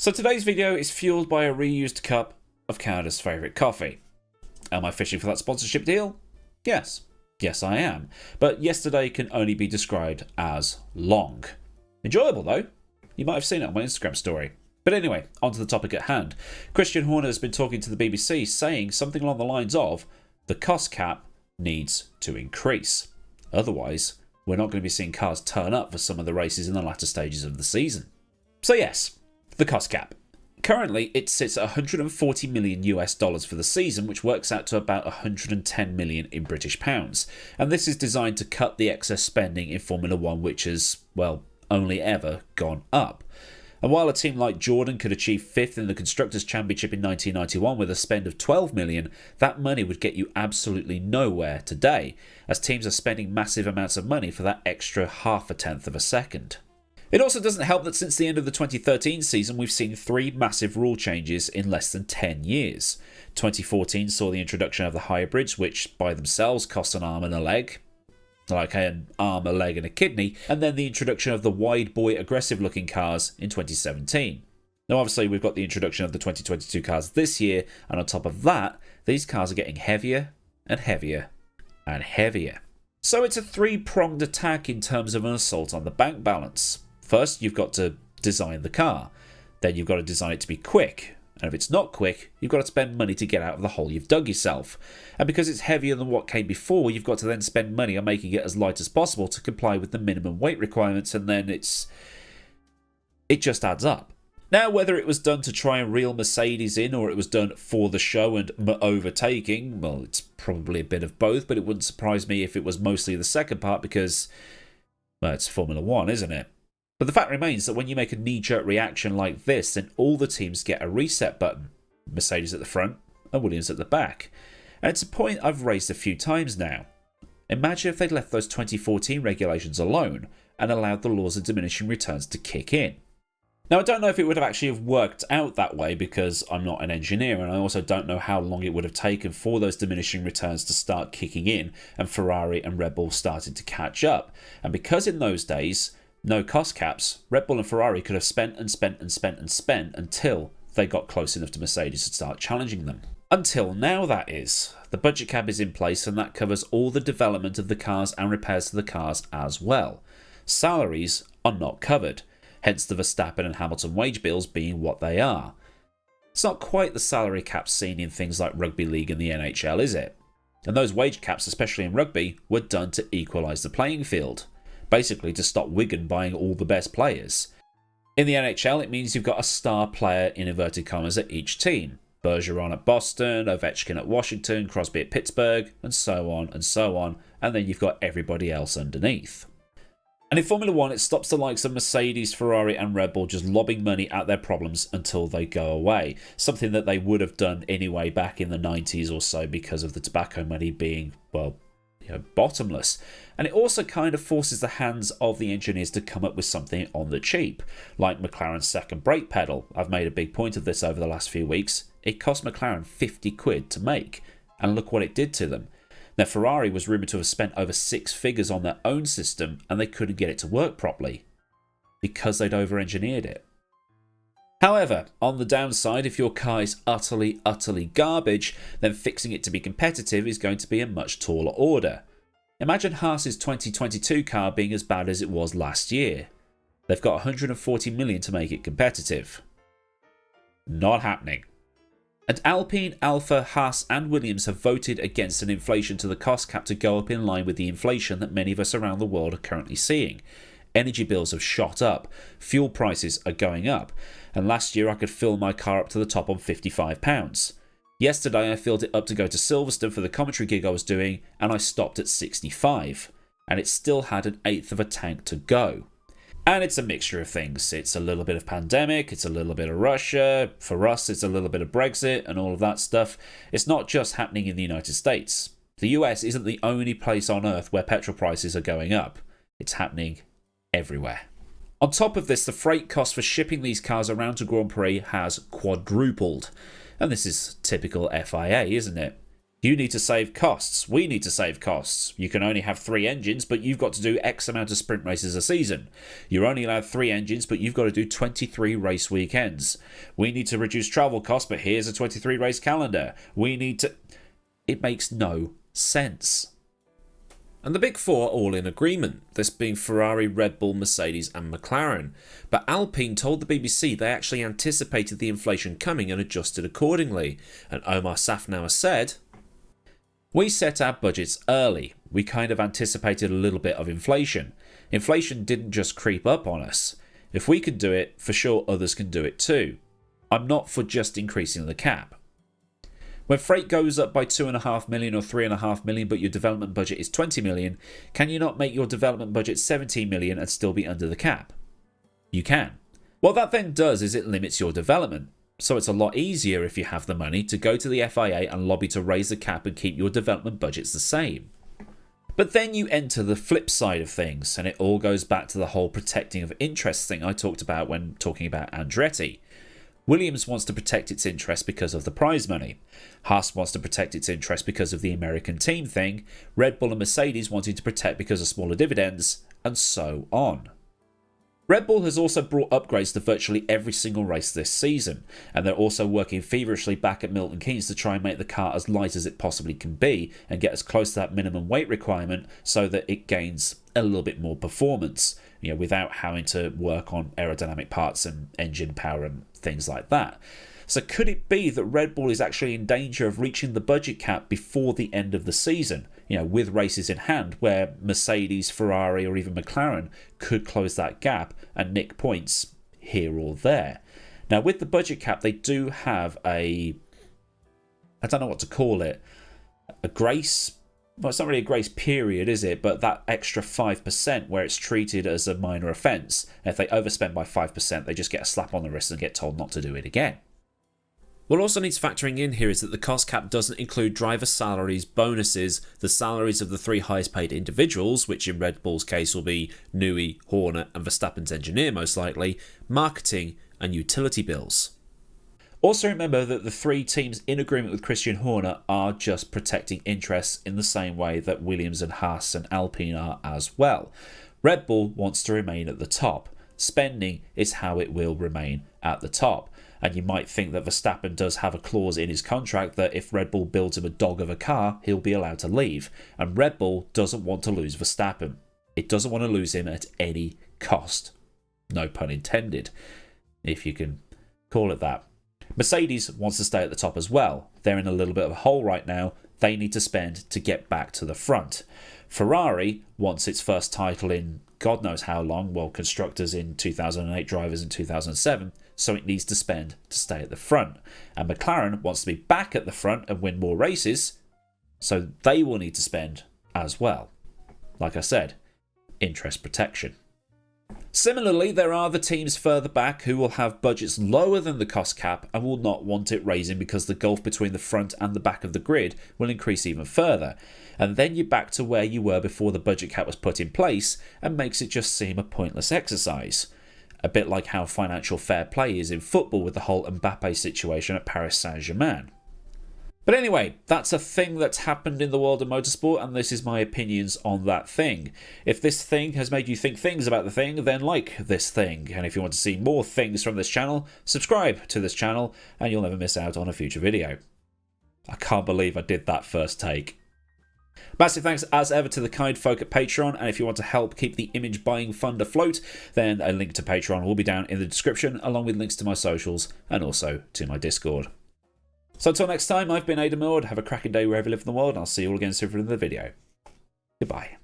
So today's video is fueled by a reused cup of Canada's favourite coffee. Am I fishing for that sponsorship deal? Yes. Yes, I am. But yesterday can only be described as long. Enjoyable though. You might have seen it on my Instagram story. But anyway, on to the topic at hand. Christian Horner has been talking to the BBC saying something along the lines of, the cost cap needs to increase. Otherwise, we're not going to be seeing cars turn up for some of the races in the latter stages of the season. So yes, the cost cap. Currently, it sits at $140 million for the season, which works out to about 110 million in British pounds. And this is designed to cut the excess spending in Formula 1, which has, well, only ever gone up. And while a team like Jordan could achieve 5th in the Constructors' Championship in 1991 with a spend of 12 million, that money would get you absolutely nowhere today, as teams are spending massive amounts of money for that extra half a tenth of a second. It also doesn't help that since the end of the 2013 season, we've seen 3 massive rule changes in less than 10 years. 2014 saw the introduction of the hybrids, which by themselves cost an arm and a leg. Like an arm, a leg and a kidney. And then the introduction of the wide boy aggressive looking cars in 2017. Now obviously we've got the introduction of the 2022 cars this year, and on top of that, these cars are getting heavier and heavier and heavier. So it's a 3-pronged attack in terms of an assault on the bank balance. First, you've got to design the car. Then you've got to design it to be quick. And if it's not quick, you've got to spend money to get out of the hole you've dug yourself. And because it's heavier than what came before, you've got to then spend money on making it as light as possible to comply with the minimum weight requirements, and then it just adds up. Now, whether it was done to try and reel Mercedes in, or it was done for the show and overtaking, well, it's probably a bit of both, but it wouldn't surprise me if it was mostly the second part because, well, it's Formula 1, isn't it? But the fact remains that when you make a knee-jerk reaction like this, then all the teams get a reset button. Mercedes at the front and Williams at the back. And it's a point I've raised a few times now. Imagine if they'd left those 2014 regulations alone and allowed the laws of diminishing returns to kick in. Now, I don't know if it would have actually worked out that way because I'm not an engineer, and I also don't know how long it would have taken for those diminishing returns to start kicking in and Ferrari and Red Bull started to catch up. And because in those days, no cost caps, Red Bull and Ferrari could have spent until they got close enough to Mercedes to start challenging them. Until now, that is. The budget cap is in place and that covers all the development of the cars and repairs to the cars as well. Salaries are not covered, hence the Verstappen and Hamilton wage bills being what they are. It's not quite the salary caps seen in things like rugby league and the NHL, is it? And those wage caps, especially in rugby, were done to equalise the playing field. Basically to stop Wigan buying all the best players. In the NHL, it means you've got a star player in inverted commas at each team. Bergeron at Boston, Ovechkin at Washington, Crosby at Pittsburgh, and so on and so on, and then you've got everybody else underneath. And in Formula 1, it stops the likes of Mercedes, Ferrari and Red Bull just lobbing money at their problems until they go away. Something that they would have done anyway back in the 90s or so because of the tobacco money being, well, bottomless. And it also kind of forces the hands of the engineers to come up with something on the cheap, like McLaren's second brake pedal. I've made a big point of this over the last few weeks. It cost McLaren 50 quid to make, and look what it did to them. Now, Ferrari was rumoured to have spent over 6 figures on their own system, and they couldn't get it to work properly because they'd over-engineered it. However, on the downside, if your car is utterly garbage, then fixing it to be competitive is going to be a much taller order. Imagine Haas's 2022 car being as bad as it was last year. They've got 140 million to make it competitive. Not happening. And Alpine, Alfa, Haas and Williams have voted against an inflation to the cost cap to go up in line with the inflation that many of us around the world are currently seeing. Energy bills have shot up, fuel prices are going up, and last year I could fill my car up to the top on £55. Yesterday I filled it up to go to Silverstone for the commentary gig I was doing, and I stopped at 65, and it still had an eighth of a tank to go. And it's a mixture of things. It's a little bit of pandemic, it's a little bit of Russia, for us it's a little bit of Brexit and all of that stuff. It's not just happening in the United States. The US isn't the only place on earth where petrol prices are going up. It's happening everywhere. On top of this, the freight cost for shipping these cars around to Grand Prix has quadrupled. And this is typical FIA, isn't it? You need to save costs. We need to save costs. You can only have 3 engines, but you've got to do X amount of sprint races a season. You're only allowed 3 engines, but you've got to do 23 race weekends. We need to reduce travel costs, but here's a 23 race calendar. We need to... It makes no sense. And the big four are all in agreement, this being Ferrari, Red Bull, Mercedes and McLaren. But Alpine told the BBC they actually anticipated the inflation coming and adjusted accordingly. And Omar Safnauer said, "We set our budgets early. We kind of anticipated a little bit of inflation. Inflation didn't just creep up on us. If we could do it, for sure others can do it too. I'm not for just increasing the cap. When freight goes up by 2.5 million or 3.5 million, but your development budget is 20 million, can you not make your development budget 17 million and still be under the cap? You can. What that then does is it limits your development. So it's a lot easier if you have the money to go to the FIA and lobby to raise the cap and keep your development budgets the same. But then you enter the flip side of things, and it all goes back to the whole protecting of interest thing I talked about when talking about Andretti. Williams wants to protect its interest because of the prize money. Haas wants to protect its interest because of the American team thing. Red Bull and Mercedes wanting to protect because of smaller dividends, and so on. Red Bull has also brought upgrades to virtually every single race this season, and they're also working feverishly back at Milton Keynes to try and make the car as light as it possibly can be and get as close to that minimum weight requirement so that it gains a little bit more performance, without having to work on aerodynamic parts and engine power and things like that. So could it be that Red Bull is actually in danger of reaching the budget cap before the end of the season, with races in hand, where Mercedes, Ferrari or even McLaren could close that gap and nick points here or there? Now with the budget cap, they do have I don't know what to call it, a grace. Well, it's not really a grace period, is it? But that extra 5% where it's treated as a minor offence. If they overspend by 5%, they just get a slap on the wrist and get told not to do it again. What also needs factoring in here is that the cost cap doesn't include driver salaries, bonuses, the salaries of the 3 highest paid individuals, which in Red Bull's case will be Newey, Horner and Verstappen's engineer most likely, marketing and utility bills. Also remember that the 3 teams in agreement with Christian Horner are just protecting interests in the same way that Williams and Haas and Alpine are as well. Red Bull wants to remain at the top. Spending is how it will remain at the top. And you might think that Verstappen does have a clause in his contract that if Red Bull builds him a dog of a car, he'll be allowed to leave. And Red Bull doesn't want to lose Verstappen. It doesn't want to lose him at any cost. No pun intended, if you can call it that. Mercedes wants to stay at the top as well. They're in a little bit of a hole right now. They need to spend to get back to the front. Ferrari wants its first title in God knows how long, well, constructors in 2008, drivers in 2007, so it needs to spend to stay at the front. And McLaren wants to be back at the front and win more races, so they will need to spend as well. Like I said, interest protection. Similarly, there are the teams further back who will have budgets lower than the cost cap and will not want it raising because the gulf between the front and the back of the grid will increase even further. And then you're back to where you were before the budget cap was put in place and makes it just seem a pointless exercise. A bit like how financial fair play is in football with the whole Mbappe situation at Paris Saint-Germain. But anyway, that's a thing that's happened in the world of motorsport, and this is my opinions on that thing. If this thing has made you think things about the thing, then like this thing. And if you want to see more things from this channel, subscribe to this channel, and you'll never miss out on a future video. I can't believe I did that first take. Massive thanks as ever to the kind folk at Patreon, and if you want to help keep the image buying fund afloat, then a link to Patreon will be down in the description, along with links to my socials and also to my Discord. So until next time, I've been AdmiralLaWind. Have a cracking day wherever you live in the world, and I'll see you all again soon for another video. Goodbye.